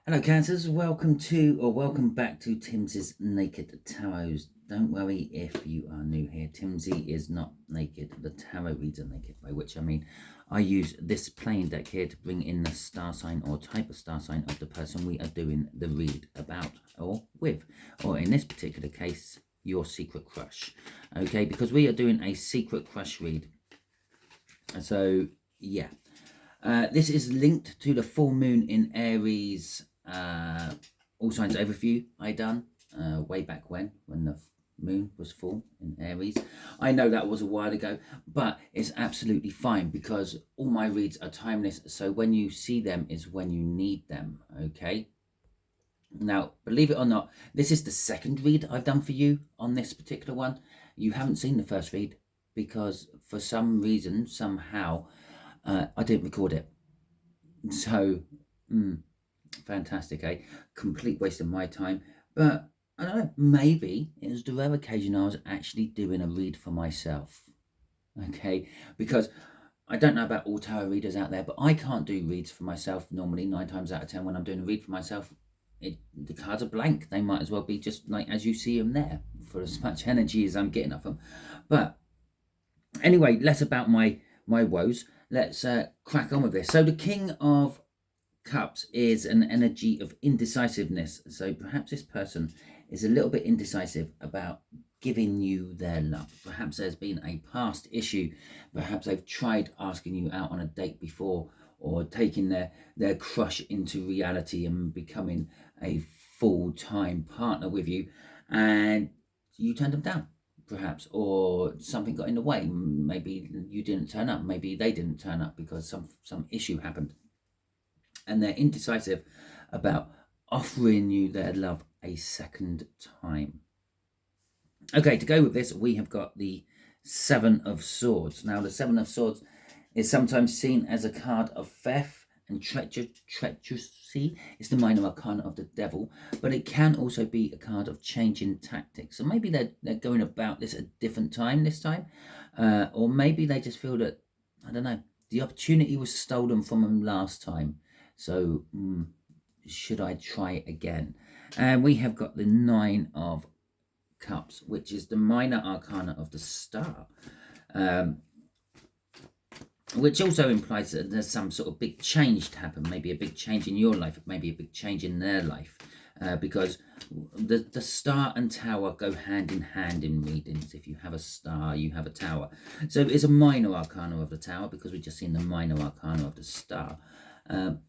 Hello Cancers, welcome back to Timsy's Naked Tarots. Don't worry if you are new here. Timsy is not naked. The tarot reads are naked, by which I mean I use this plain deck here to bring in the star sign or type of star sign of the person we are doing the read about or with, or in this particular case, your secret crush. Okay, because we are doing a secret crush read. So yeah. This is linked to the full moon in Aries all signs overview I done way back when the moon was full in Aries. I know that was a while ago, but it's absolutely fine because all my reads are timeless. So when you see them is when you need them. Okay. Now, believe it or not, this is the second read I've done for you on this particular one. You haven't seen the first read because for some reason, somehow, I didn't record it. So, fantastic, eh? Complete waste of my time. But, I don't know, maybe it was the rare occasion I was actually doing a read for myself. Okay? Because I don't know about all tarot readers out there, but I can't do reads for myself normally 9 times out of 10 when I'm doing a read for myself. The cards are blank. They might as well be just like as you see them there for as much energy as I'm getting off them. But anyway, less about my woes. Let's crack on with this. So the King of Cups is an energy of indecisiveness. So perhaps this person is a little bit indecisive about giving you their love. Perhaps there's been a past issue. Perhaps they've tried asking you out on a date before or taking their crush into reality and becoming a full-time partner with you, and you turned them down, perhaps, or something got in the way. Maybe you didn't turn up, maybe they didn't turn up because some issue happened, and they're indecisive about offering you their love a second time. Okay, to go with this, we have got the Seven of Swords. Now, the Seven of Swords is sometimes seen as a card of theft and treachery. It's the minor arcana of the devil, but it can also be a card of changing tactics. So maybe they're going about this at a different time this time, or maybe they just feel that, I don't know, the opportunity was stolen from them last time. So should I try again? And we have got the Nine of Cups, which is the minor arcana of the Star. Which also implies that there's some sort of big change to happen, maybe a big change in your life, maybe a big change in their life, because the star and tower go hand in hand in readings. If you have a star, you have a tower. So it's a minor arcana of the tower because we've just seen the minor arcana of the star.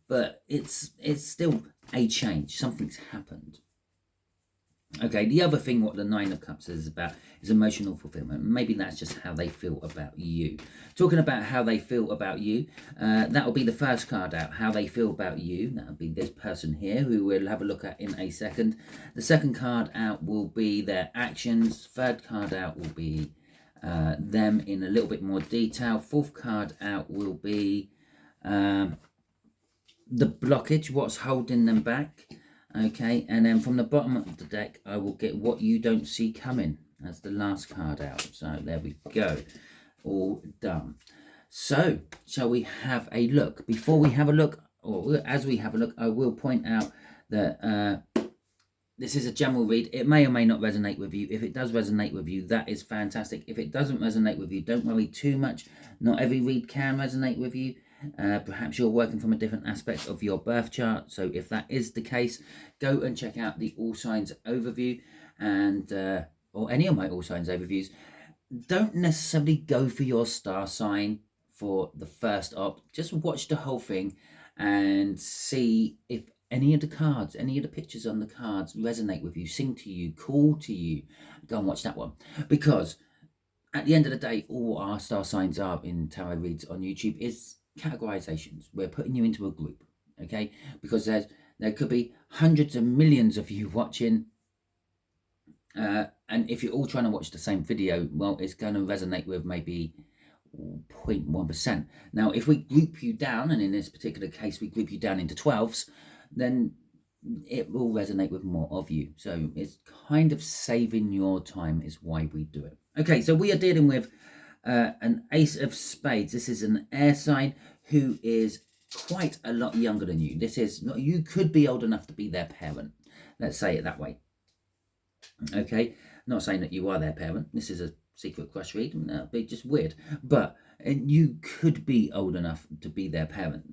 But it's still a change. Something's happened. Okay, the other thing what the Nine of Cups is about is emotional fulfillment. Maybe that's just how they feel about you. Talking about how they feel about you, that will be the first card out, how they feel about you. That will be this person here, who we'll have a look at in a second. The second card out will be their actions. Third card out will be them in a little bit more detail. Fourth card out will be the blockage, what's holding them back. Okay, and then from the bottom of the deck, I will get what you don't see coming. That's the last card out. So there we go. All done. So, shall we have a look? Before we have a look, or as we have a look, I will point out that this is a general read. It may or may not resonate with you. If it does resonate with you, that is fantastic. If it doesn't resonate with you, don't worry too much. Not every read can resonate with you. Perhaps you're working from a different aspect of your birth chart. So if that is the case, go and check out the All Signs overview and or any of my All Signs overviews. Don't necessarily go for your star sign for the first op. Just watch the whole thing and see if any of the cards, any of the pictures on the cards resonate with you, sing to you, call to you. Go and watch that one, because at the end of the day, all our star signs are in tarot reads on YouTube is categorizations. We're putting you into a group, okay? Because there could be hundreds of millions of you watching, and if you're all trying to watch the same video, well, it's going to resonate with maybe 0.1%. Now, if we group you down, and in this particular case, we group you down into 12s, then it will resonate with more of you. So it's kind of saving your time is why we do it. Okay, so we are dealing with an Ace of Spades. This is an air sign who is quite a lot younger than you. This is, you could be old enough to be their parent. Let's say it that way. Okay, not saying that you are their parent. This is a secret crush read. That'd be just weird. But you could be old enough to be their parent.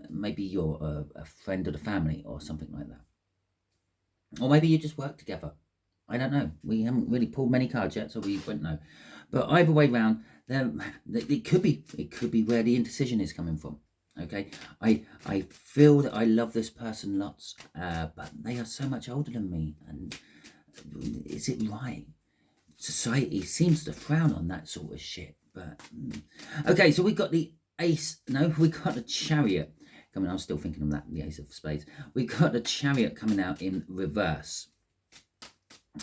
Maybe you're a friend of the family or something like that. Or maybe you just work together. I don't know. We haven't really pulled many cards yet, so we won't know. But either way round, it could be where the indecision is coming from. Okay, I feel that I love this person lots, but they are so much older than me, and is it right? Society seems to frown on that sort of shit. But okay, so we got the ace. No, we got the chariot coming. I was still thinking of that, the ace of spades. We got the chariot coming out in reverse.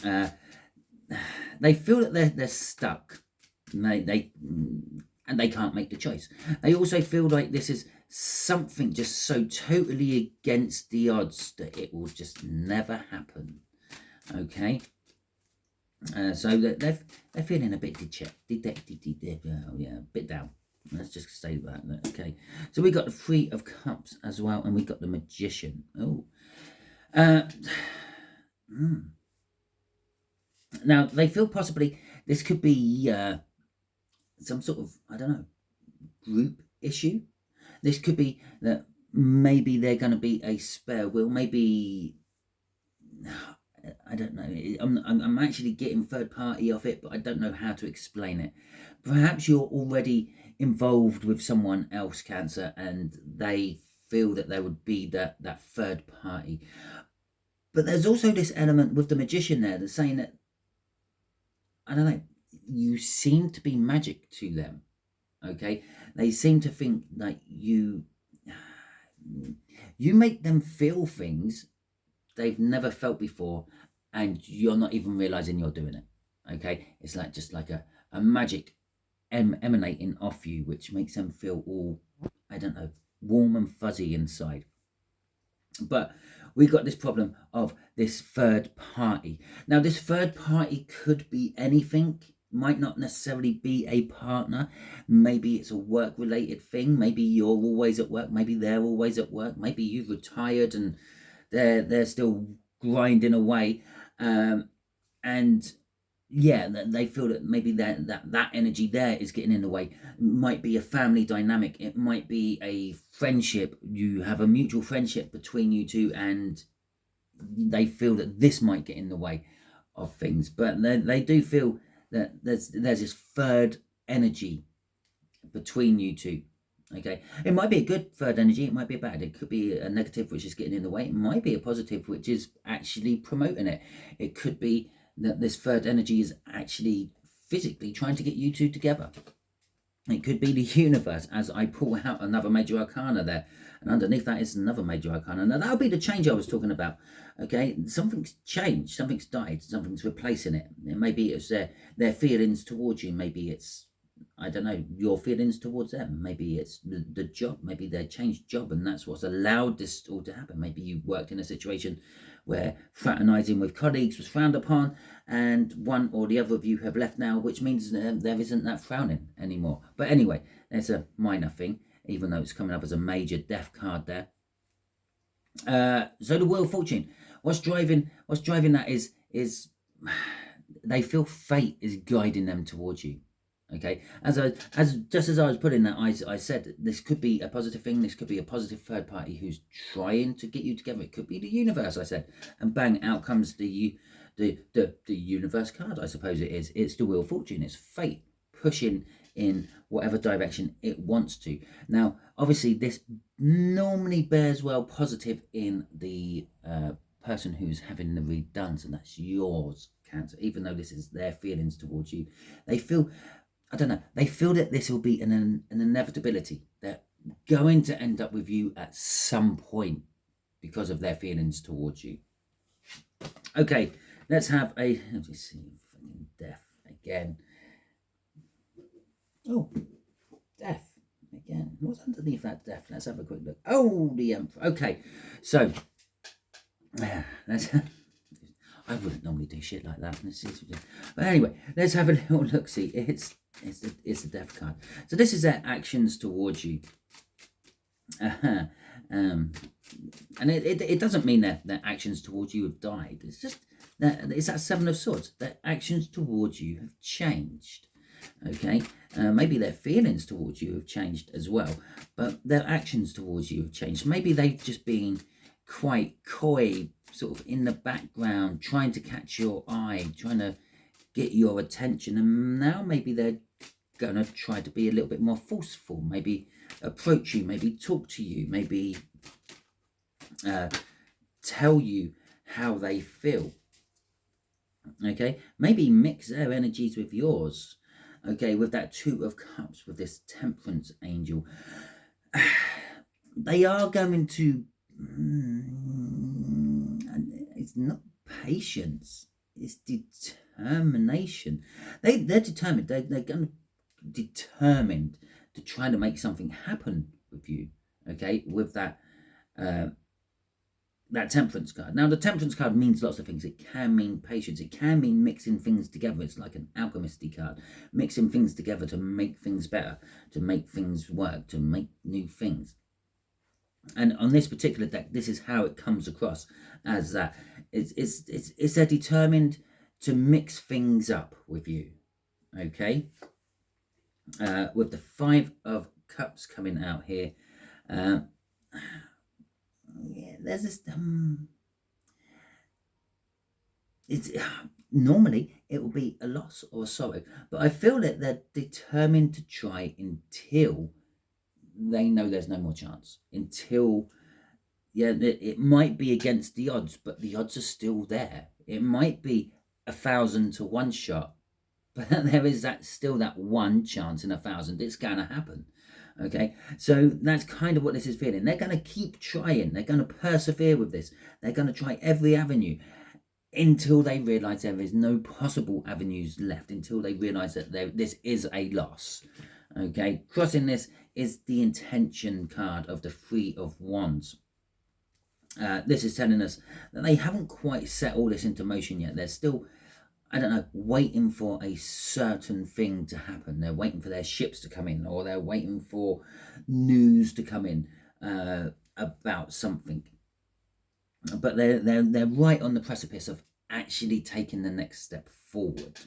They feel that they're stuck. And they can't make the choice. They also feel like this is something just so totally against the odds that it will just never happen. Okay, so they're feeling a bit dejected, a bit down. Let's just say that. Okay, so we got the Three of Cups as well, and we got the Magician. Oh, now they feel possibly this could be some sort of, I don't know, group issue. This could be that maybe they're going to be a spare wheel. Maybe, I don't know. I'm actually getting third party off it, but I don't know how to explain it. Perhaps you're already involved with someone else, Cancer, and they feel that there would be that third party. But there's also this element with the Magician there that's saying that, I don't know, you seem to be magic to them. Okay, they seem to think that you make them feel things they've never felt before, and you're not even realizing you're doing it. Okay, it's like just like a magic emanating off you, which makes them feel all, I don't know, warm and fuzzy inside. But we got this problem of this third party. Now, this third party could be anything. Might not necessarily be a partner. Maybe it's a work-related thing. Maybe you're always at work. Maybe they're always at work. Maybe you've retired and they're still grinding away. And yeah, they feel that maybe that energy there is getting in the way. It might be a family dynamic. It might be a friendship. You have a mutual friendship between you two, and they feel that this might get in the way of things. But they do feel that there's this third energy between you two. Okay, it might be a good third energy, it might be a bad, it could be a negative which is getting in the way, it might be a positive which is actually promoting it. It could be that this third energy is actually physically trying to get you two together. It could be the universe, as I pull out another major arcana there, and underneath that is another major arcana. Now that'll be the change I was talking about. Okay, something's changed, something's died, something's replacing it. Maybe it's their feelings towards you, maybe it's, I don't know, your feelings towards them. Maybe it's the job. Maybe they changed job, and that's what's allowed this all to happen. Maybe you worked in a situation where fraternizing with colleagues was frowned upon, and one or the other of you have left now, which means there isn't that frowning anymore. But anyway, there's a minor thing, even though it's coming up as a major death card there. So the Wheel of Fortune. What's driving that is they feel fate is guiding them towards you. Okay, as I was putting that, I said this could be a positive thing. This could be a positive third party who's trying to get you together. It could be the universe, I said, and bang, out comes the universe card. I suppose it is. It's the Wheel of Fortune. It's fate pushing in whatever direction it wants to. Now, obviously, this normally bears well positive in the person who's having the read done, so that's yours, Cancer. Even though this is their feelings towards you, they feel, I don't know, they feel that this will be an inevitability. They're going to end up with you at some point because of their feelings towards you. Okay, let's have a, let me see, death again. Oh, death again. What's underneath that death? Let's have a quick look. Oh, the Emperor. Okay, so that's, I wouldn't normally do shit like that. But anyway, let's have a little look-see. It's the death card. So this is their actions towards you. um, and it doesn't mean that their actions towards you have died. It's just that it's that Seven of Swords. Their actions towards you have changed. Okay, maybe their feelings towards you have changed as well, but their actions towards you have changed. Maybe they've just been quite coy, sort of in the background, trying to catch your eye, trying to get your attention, and now maybe they're going to try to be a little bit more forceful, maybe approach you, maybe talk to you, maybe tell you how they feel. Okay, maybe mix their energies with yours. Okay, with that Two of Cups, with this Temperance angel, they are going to, it's not patience, it's determination. They're determined. They're going to determined to try to make something happen with you. Okay, with that that Temperance card. Now, the Temperance card means lots of things. It can mean patience. It can mean mixing things together. It's like an alchemisty card, mixing things together to make things better, to make things work, to make new things. And on this particular deck, this is how it comes across, as that it's they're determined to mix things up with you. Okay, with the Five of Cups coming out here. Yeah, there's this. It's normally it will be a loss or a sorrow, but I feel that they're determined to try until they know there's no more chance. Until, yeah, it might be against the odds, but the odds are still there. It might be 1,000 to 1 shot, but there is still that one chance in 1,000 it's going to happen. Okay, so that's kind of what this is feeling. They're going to keep trying. They're going to persevere with this. They're going to try every avenue until they realize there is no possible avenues left, until they realize that this is a loss. Okay, crossing this is the intention card of the Three of Wands. This is telling us that they haven't quite set all this into motion yet. They're still, I don't know, waiting for a certain thing to happen. They're waiting for their ships to come in, or they're waiting for news to come in about something. But they're right on the precipice of actually taking the next step forward.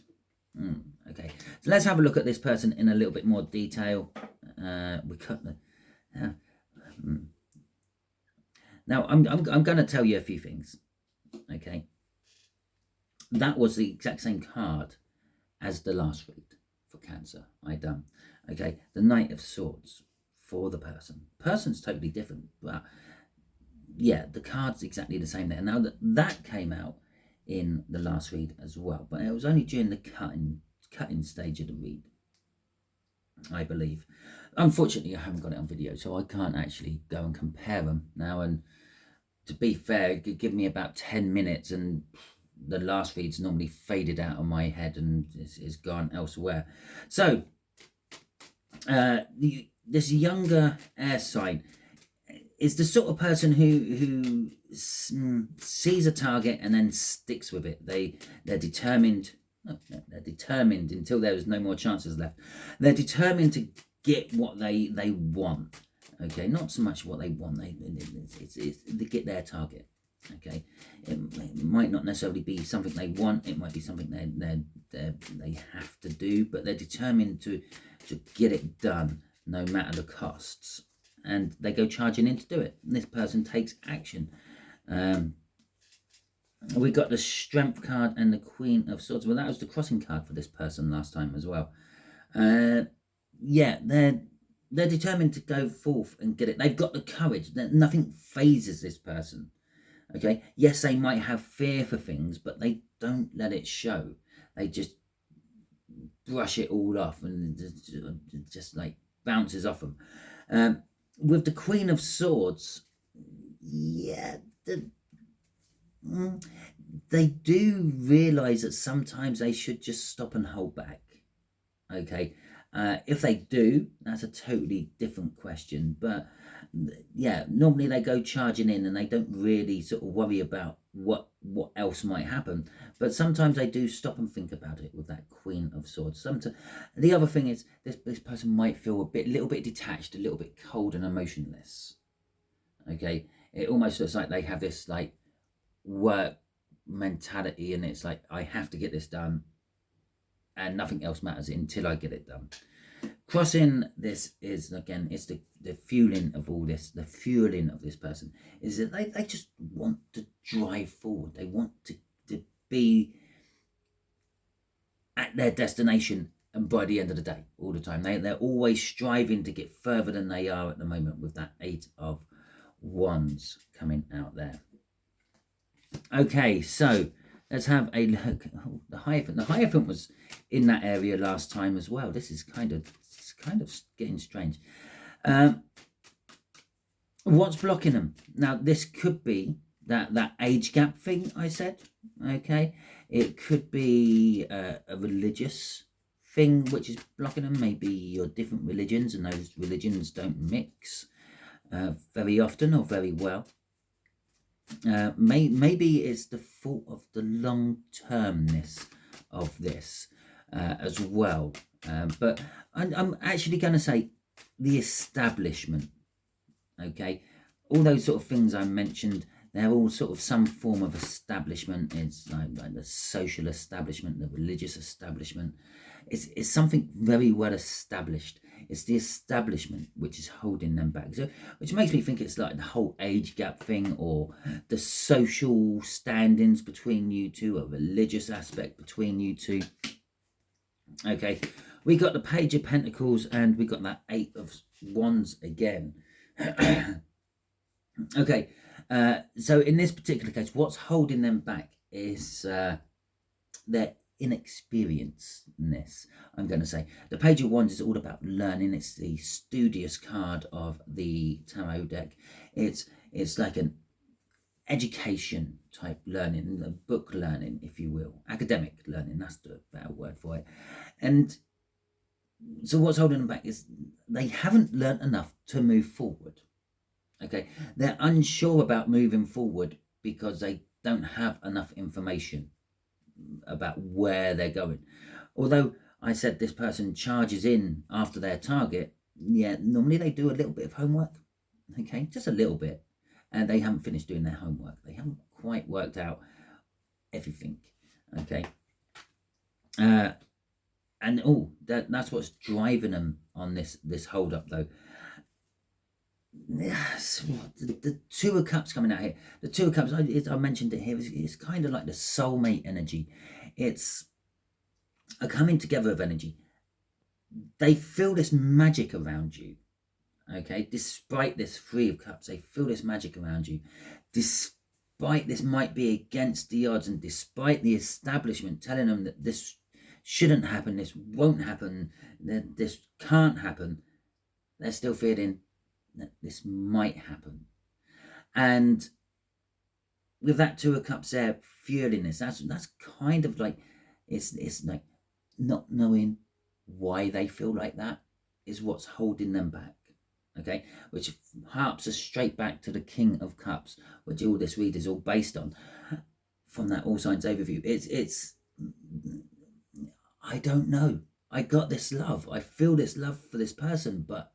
Okay, so let's have a look at this person in a little bit more detail. We cut the. Now I'm going to tell you a few things. Okay. That was the exact same card as the last read for Cancer I done. Okay, the Knight of Swords for the person. Person's totally different, but yeah, the card's exactly the same there. Now that came out in the last read as well, but it was only during the cutting stage of the read, I believe. Unfortunately, I haven't got it on video, so I can't actually go and compare them now. And to be fair, it could give me about 10 minutes and the last read's normally faded out of my head and is gone elsewhere. So this younger air sign is the sort of person who sees a target and then sticks with it. They're determined. They're determined until there is no more chances left. They're determined to get what they want. Okay, not so much what they want. It's to get their target. Okay, it might not necessarily be something they want. It might be something they have to do, but they're determined to get it done no matter the costs, and they go charging in to do it. And this person takes action. We got the Strength card and the Queen of Swords. Well, that was the crossing card for this person last time as well. Yeah, they're determined to go forth and get it. They've got the courage. Nothing phases this person. Okay, yes, they might have fear for things, but they don't let it show. They just brush it all off and just like bounces off them. With the Queen of Swords, yeah, they do realise that sometimes they should just stop and hold back. Okay, if they do, that's a totally different question. But yeah, normally they go charging in and they don't really sort of worry about what else might happen. But sometimes they do stop and think about it with that Queen of Swords. Sometimes the other thing is this person might feel little bit detached, a little bit cold and emotionless. Okay, it almost looks like they have this like work mentality, and it's like, I have to get this done and nothing else matters until I get it done. Crossing this is, again, it's the fueling of all this. The fueling of this person is that they just want to drive forward. They want to be at their destination, and by the end of the day, all the time. They're always striving to get further than they are at the moment, with that 8 of Wands coming out there. Okay, so let's have a look. Oh, the Hierophant. The Hierophant was in that area last time as well. This is kind of getting strange. What's blocking them? Now, this could be that age gap thing I said. Okay, it could be a religious thing which is blocking them. Maybe you're different religions and those religions don't mix very often or very well. Maybe it's the fault of the long-termness of this as well. But I'm actually going to say the establishment. Okay, all those sort of things I mentioned, they're all sort of some form of establishment. It's like the social establishment, the religious establishment. It's something very well established. It's the establishment which is holding them back. So, which makes me think it's like the whole age gap thing, or the social standings between you two, a religious aspect between you two. Okay, we got the Page of Pentacles and we got that 8 of Wands again. Okay, so in this particular case, what's holding them back is their inexperiencedness, I'm going to say. The Page of Wands is all about learning. It's the studious card of the tarot deck. It's like an education type learning, book learning, if you will, academic learning. That's the better word for it. And so what's holding them back is they haven't learned enough to move forward. Okay, they're unsure about moving forward because they don't have enough information about where they're going. Although I said this person charges in after their target, yeah, normally they do a little bit of homework. Okay, just a little bit, and they haven't finished doing their homework. They haven't quite worked out everything. Okay, and that's what's driving them on this hold up though. Yes, the 2 of Cups coming out here. The 2 of Cups, I mentioned it here, it's kind of like the soulmate energy. It's a coming together of energy. They feel this magic around you. Okay, despite this 3 of Cups, they feel this magic around you. Despite this might be against the odds, and despite the establishment telling them that this shouldn't happen, this won't happen, that this can't happen, they're still feeling that this might happen. And with that 2 of Cups there fueling this, that's kind of like, it's like not knowing why they feel like that is what's holding them back. Okay, which harps us straight back to the King of Cups, which all this read is all based on, from that All Signs overview. It's I don't know. I got this love. I feel this love for this person, but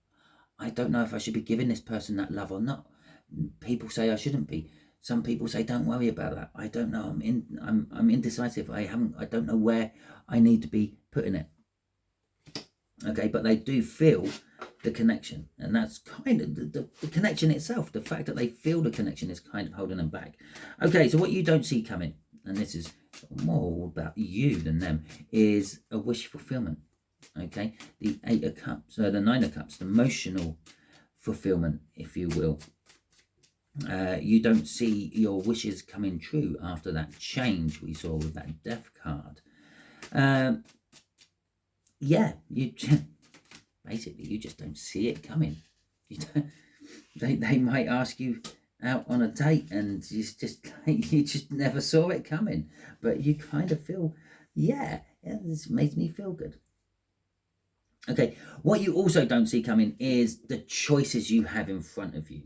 I don't know if I should be giving this person that love or not. People say I shouldn't be. Some people say don't worry about that. I don't know. I'm indecisive. I don't know where I need to be putting it. Okay, but they do feel the connection, and that's kind of the connection itself. The fact that they feel the connection is kind of holding them back. Okay, so what you don't see coming, and this is more about you than them, is a wish fulfillment. Okay, the 8 of Cups, the 9 of Cups, the emotional fulfillment, if you will. You don't see your wishes coming true after that change we saw with that Death card. Yeah, you basically you just don't see it coming. They might ask you out on a date, and you just never saw it coming, but you kind of feel, yeah, this makes me feel good. Okay, what you also don't see coming is the choices you have in front of you.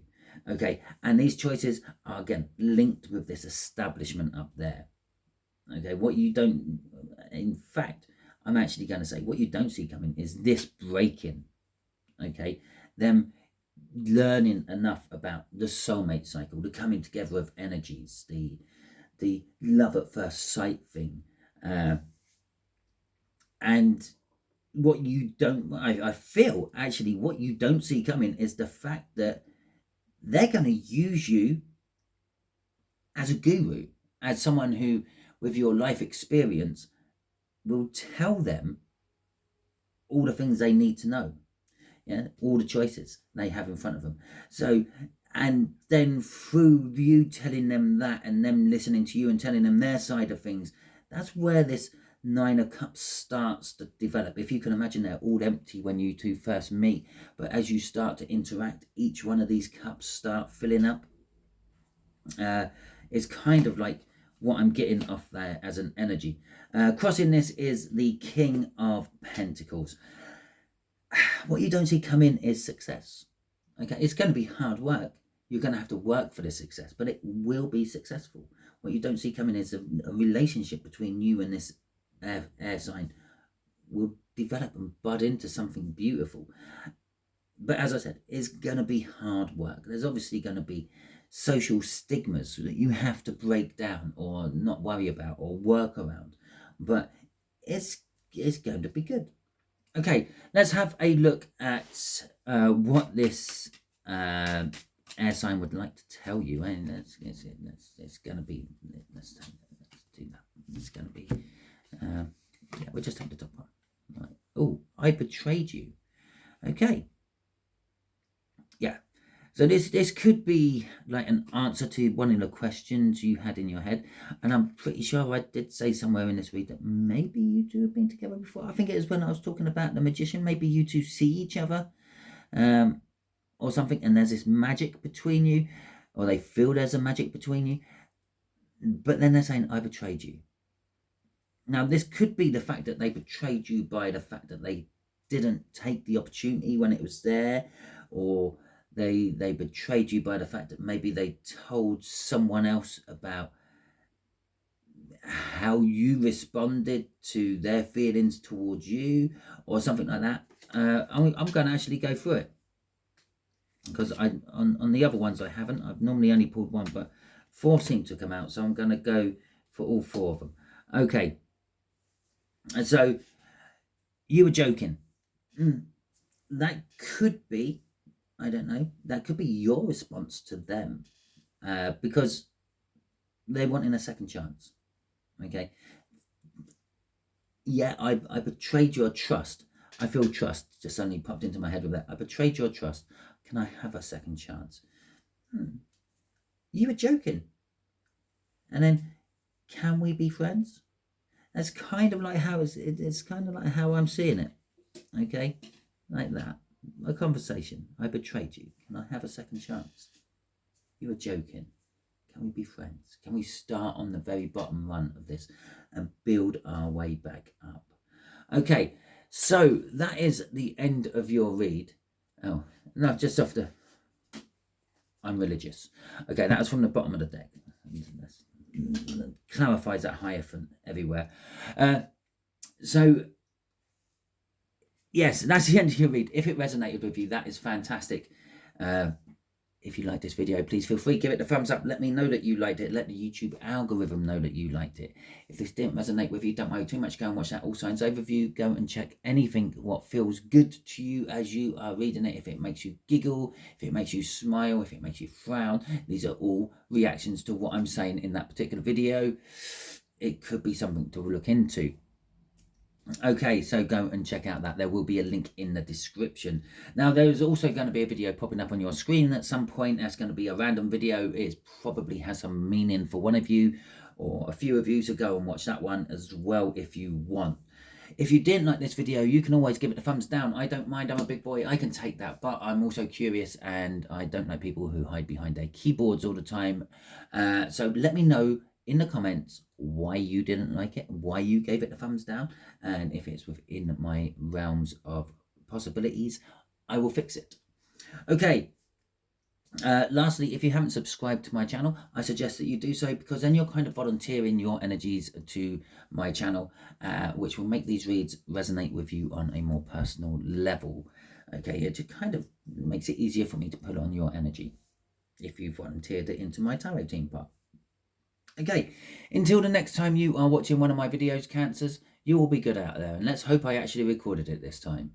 Okay, and these choices are again linked with this establishment up there. Okay, what you don't, in fact, I'm actually going to say what you don't see coming is this breaking. Okay, them learning enough about the soulmate cycle, the coming together of energies, the love at first sight thing, and what you don't, I feel actually what you don't see coming is the fact that they're going to use you as a guru, as someone who, with your life experience, will tell them all the things they need to know. Yeah, all the choices they have in front of them. So, and then through you telling them that and them listening to you and telling them their side of things, that's where this Nine of Cups starts to develop. If you can imagine, they're all empty when you two first meet, but as you start to interact, each one of these cups start filling up. It's kind of like what I'm getting off there as an energy. Crossing this is the King of Pentacles. What you don't see come in is success. Okay, it's going to be hard work. You're going to have to work for the success, but it will be successful. What you don't see coming is a relationship between you and this air sign will develop and bud into something beautiful. But as I said, it's going to be hard work. There's obviously going to be social stigmas that you have to break down or not worry about or work around. But it's going to be good. Okay, let's have a look at what this air sign would like to tell you. And it's going to be, let's do that. It's going to be, yeah, we'll just take the top one. Right. Oh, I betrayed you. Okay. Yeah. So this could be like an answer to one of the questions you had in your head. And I'm pretty sure I did say somewhere in this read that maybe you two have been together before. I think it was when I was talking about the magician. Maybe you two see each other or something, and there's this magic between you, or they feel there's a magic between you. But then they're saying, I betrayed you. Now, this could be the fact that they betrayed you by the fact that they didn't take the opportunity when it was there, or they betrayed you by the fact that maybe they told someone else about how you responded to their feelings towards you, or something like that. I'm going to actually go through it because on the other ones I haven't. I've normally only pulled one, but 4 seem to come out, so I'm going to go for all 4 of them. Okay, and so you were joking. That could be, I don't know, that could be your response to them because they're wanting a second chance. Okay. Yeah, I betrayed your trust. I feel trust just suddenly popped into my head with that. I betrayed your trust. Can I have a second chance? You were joking. And then, can we be friends? That's kind of like how it's kind of like how I'm seeing it. Okay, like that. A conversation. I betrayed you. Can I have a second chance? You were joking. Can we be friends? Can we start on the very bottom run of this and build our way back up? Okay, so that is the end of your read. Oh, no, just off the... I'm religious. Okay, that was from the bottom of the deck. That clarifies that hierophant everywhere. So, yes, that's the end of your read. If it resonated with you, that is fantastic. If you like this video, please feel free, give it a thumbs up. Let me know that you liked it. Let the YouTube algorithm know that you liked it. If this didn't resonate with you, don't worry too much. Go and watch that All Signs overview. Go and check anything what feels good to you as you are reading it. If it makes you giggle, if it makes you smile, if it makes you frown, these are all reactions to what I'm saying in that particular video. It could be something to look into. Okay, so go and check out that. There will be a link in the description. Now, there's also going to be a video popping up on your screen at some point. That's going to be a random video. It probably has some meaning for one of you or a few of you, so go and watch that one as well if you want. If you didn't like this video, you can always give it a thumbs down. I don't mind. I'm a big boy. I can take that, but I'm also curious, and I don't like people who hide behind their keyboards all the time. So let me know in the comments why you didn't like it, why you gave it a thumbs down, and if it's within my realms of possibilities, I will fix it. Okay. Lastly, if you haven't subscribed to my channel, I suggest that you do so, because then you're kind of volunteering your energies to my channel, which will make these reads resonate with you on a more personal level. Okay, it just kind of makes it easier for me to put on your energy if you've volunteered it into my tarot team part. Okay, until the next time you are watching one of my videos, Cancers, you will be good out there, and let's hope I actually recorded it this time.